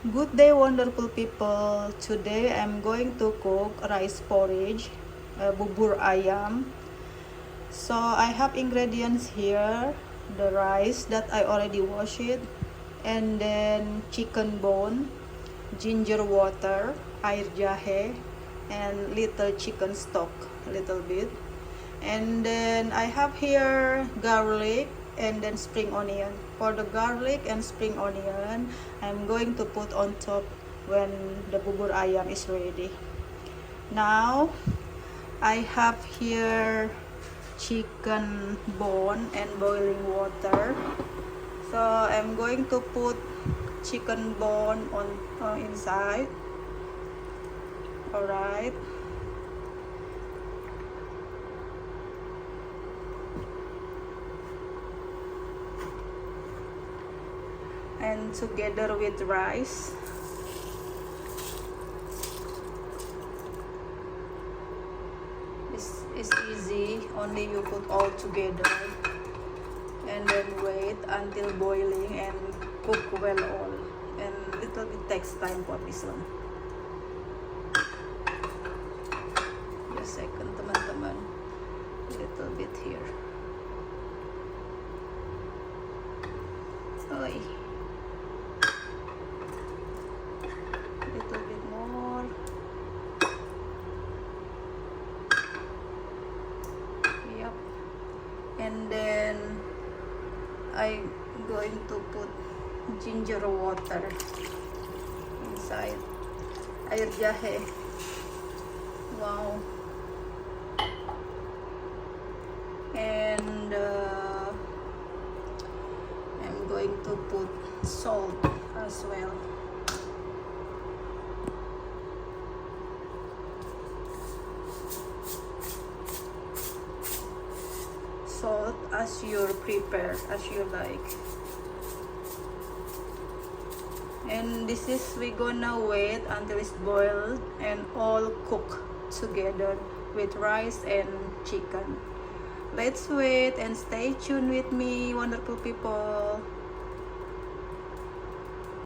Good day, wonderful people. Today I'm going to cook rice porridge, bubur ayam. So I have ingredients here: the rice that I already washed it, and then chicken bone, ginger water, air jahe, and little chicken stock, a little bit. And then I have here garlic and then spring onion. For the garlic and spring onion, I'm going to put on top when the bubur ayam is ready. Now I have here chicken bone and boiling water. So I'm going to put chicken bone on inside. All right. And together with rice. It's easy, only you put all together and then wait until boiling and cook well all, and little bit takes time for this one. Just second teman-teman, little bit here. Oi. Little bit more. Yep. And then I'm going to put ginger water inside. Air jahe. Wow. And I'm going to put salt as well. Salt as you prepare, as you like. And this is, we gonna wait until it's boiled and all cook together with rice and chicken. Let's wait and stay tuned with me, wonderful people.